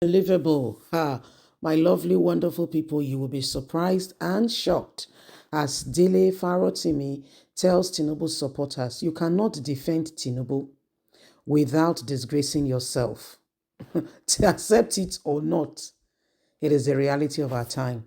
Unbelievable. My lovely, wonderful people, you will be surprised and shocked as DELE FAROTIMI tells TINUBU supporters you cannot defend TINUBU without disgracing yourself. To accept it or not, it is the reality of our time.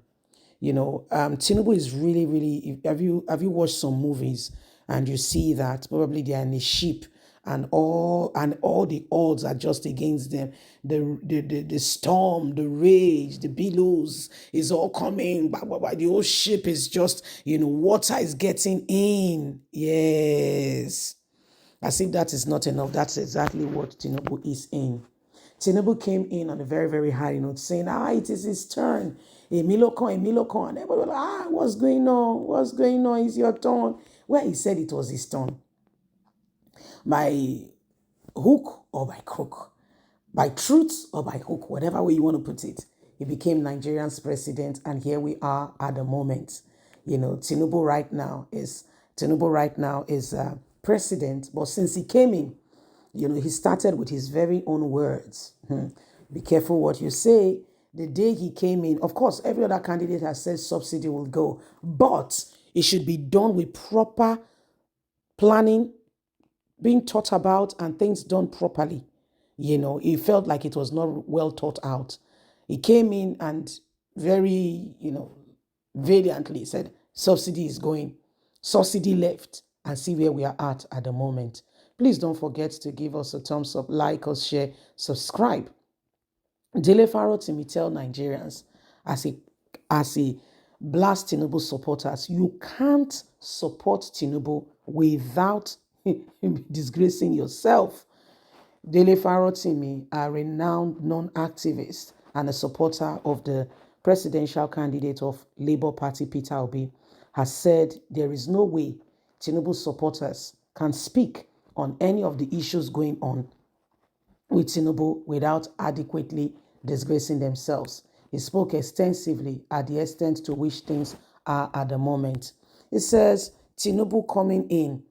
TINUBU is really, really. Have you watched some movies and you see that probably they are in a ship and all the odds are just against them. The storm, the rage, the billows is all coming. The whole ship is just water is getting in. Yes, as if that is not enough. That's exactly what Tinubu is in. Tinubu came in on a very, very high note saying, it is his turn. Emilio con, Emilio con. And everybody was like, what's going on? What's going on? It's your turn. Well, he said it was his turn. By hook or by crook, by truth or by hook, whatever way you want to put it. He became Nigeria's president, and here we are at the moment. Tinubu right now is president, but since he came in, he started with his very own words. Be careful what you say. The day he came in, of course, every other candidate has said subsidy will go, but it should be done with proper planning, being thought about, and things done properly. He felt like it was not well thought out. He came in and very, valiantly said, subsidy is going, subsidy left, and see where we are at the moment. Please don't forget to give us a thumbs up, like us, share, subscribe. DELE FAROTIMI tell Nigerians as a blast Tinubu supporters, you can't support Tinubu without disgracing yourself. DELE FAROTIMI, a renowned non-activist and a supporter of the presidential candidate of Labour Party, Peter Obi, has said there is no way Tinubu supporters can speak on any of the issues going on with Tinubu without adequately disgracing themselves. He spoke extensively at the extent to which things are at the moment. He says Tinubu coming in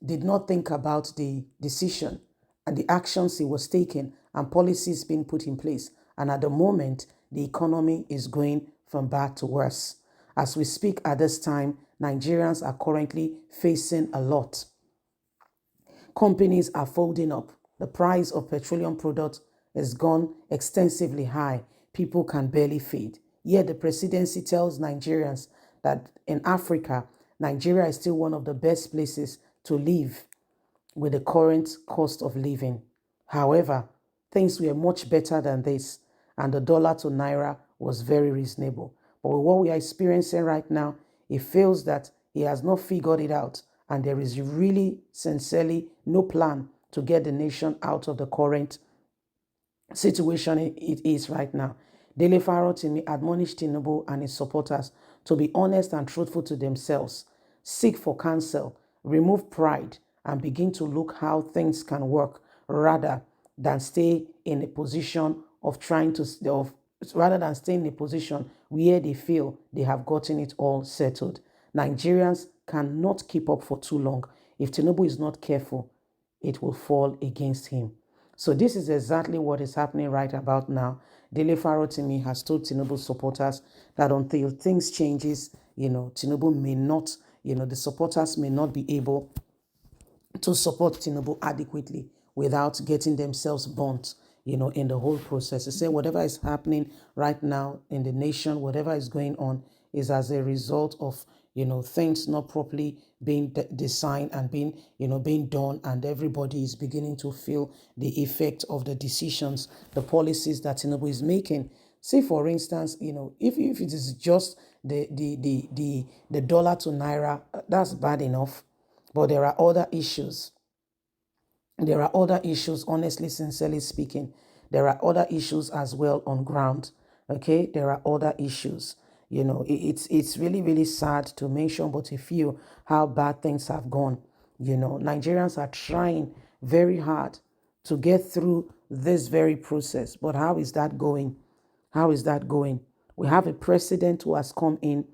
did not think about the decision and the actions he was taking and policies being put in place. And at the moment, the economy is going from bad to worse. As we speak at this time, Nigerians are currently facing a lot. Companies are folding up. The price of petroleum products has gone extensively high. People can barely feed. Yet the presidency tells Nigerians that in Africa, Nigeria is still one of the best places to live with the current cost of living. However, things were much better than this, and the dollar to naira was very reasonable. But with what we are experiencing right now, it feels that he has not figured it out, and there is really, sincerely, no plan to get the nation out of the current situation it is right now. DELE FAROTIMI admonished Tinubu and his supporters to be honest and truthful to themselves, seek for counsel, remove pride, and begin to look how things can work rather than stay in a position of rather than stay in a position where they feel they have gotten it all settled. Nigerians cannot keep up for too long. If Tinubu is not careful, it will fall against him. So this is exactly what is happening right about now. DELE FAROTIMI has told Tinubu supporters that until things changes, Tinubu may not, the supporters may not be able to support Tinubu adequately without getting themselves burnt, in the whole process. They say whatever is happening right now in the nation, whatever is going on, is as a result of, things not properly being designed and being done, and everybody is beginning to feel the effect of the decisions, the policies that Tinubu is making. Say, for instance, if it is just the dollar to naira, that's bad enough. But there are other issues. There are other issues, honestly, sincerely speaking. There are other issues as well on ground. Okay, there are other issues. It's really, really sad to mention, but a few how bad things have gone. Nigerians are trying very hard to get through this very process. But how is that going? How is that going? We have a president who has come in.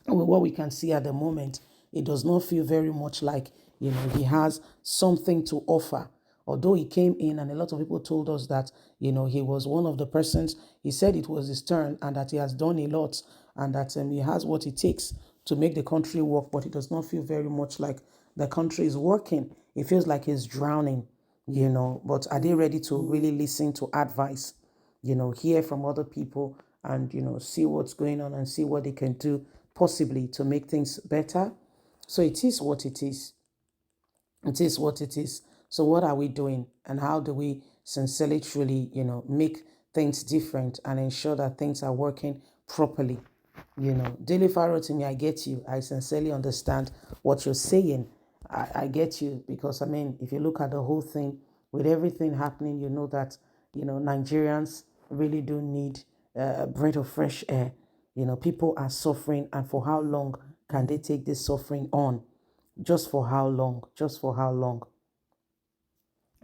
With what we can see at the moment, it does not feel very much like he has something to offer although he came in and a lot of people told us that, he was one of the persons, he said it was his turn and that he has done a lot and that he has what it takes to make the country work, but it does not feel very much like the country is working. It feels like he's drowning, but are they ready to really listen to advice, hear from other people and, see what's going on and see what they can do possibly to make things better? So it is what it is. It is what it is. So what are we doing and how do we sincerely, truly, make things different and ensure that things are working properly? Daily FAROTIMI, I get you. I sincerely understand what you're saying. I get you because, if you look at the whole thing, with everything happening, you know that, Nigerians really do need a breath of fresh air. People are suffering, and for how long can they take this suffering on? Just for how long? Just for how long?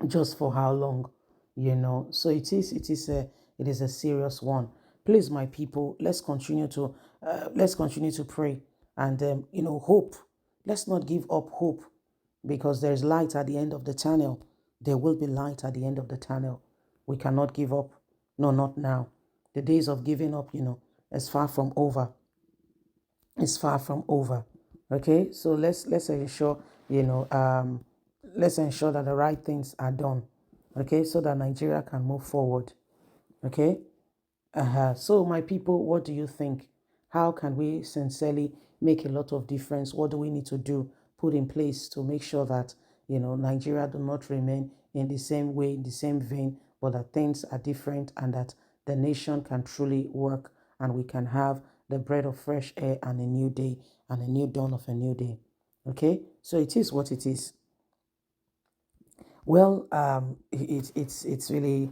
Just for how long? So it is a serious one. Please, my people, let's continue to pray and hope. Let's not give up hope, because there's light at the end of the tunnel. There will be light at the end of the tunnel. We cannot give up. No, not now. The days of giving up, is far from over. It's far from over. Okay, so let's ensure, let's ensure that the right things are done. Okay, so that Nigeria can move forward. Okay. So my people, what do you think? How can we sincerely make a lot of difference? What do we need to do, put in place to make sure that, Nigeria do not remain in the same way, in the same vein, but that things are different and that the nation can truly work and we can have the breath of fresh air and a new day and a new dawn of a new day. Okay, so it is what it is. Well, it's really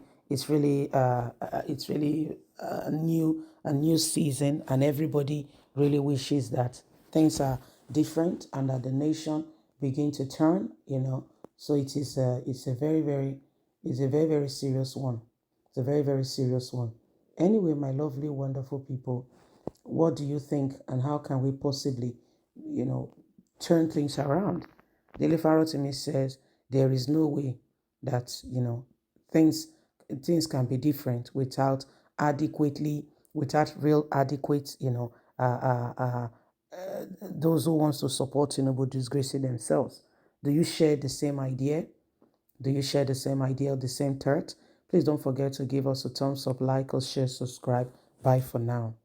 a new season, and everybody really wishes that things are different and that the nation begin to turn. So it's a very serious one. It's a very very serious one. Anyway, my lovely, wonderful people, what do you think, and how can we possibly, you know, turn things around? Daily Farotimi says there is no way that things things can be different without real adequate those who wants to support TINUBU disgracing themselves. Do you share the same idea? Do you share the same idea or the same thought? Please don't forget to give us a thumbs up, like us, share, subscribe. Bye for now.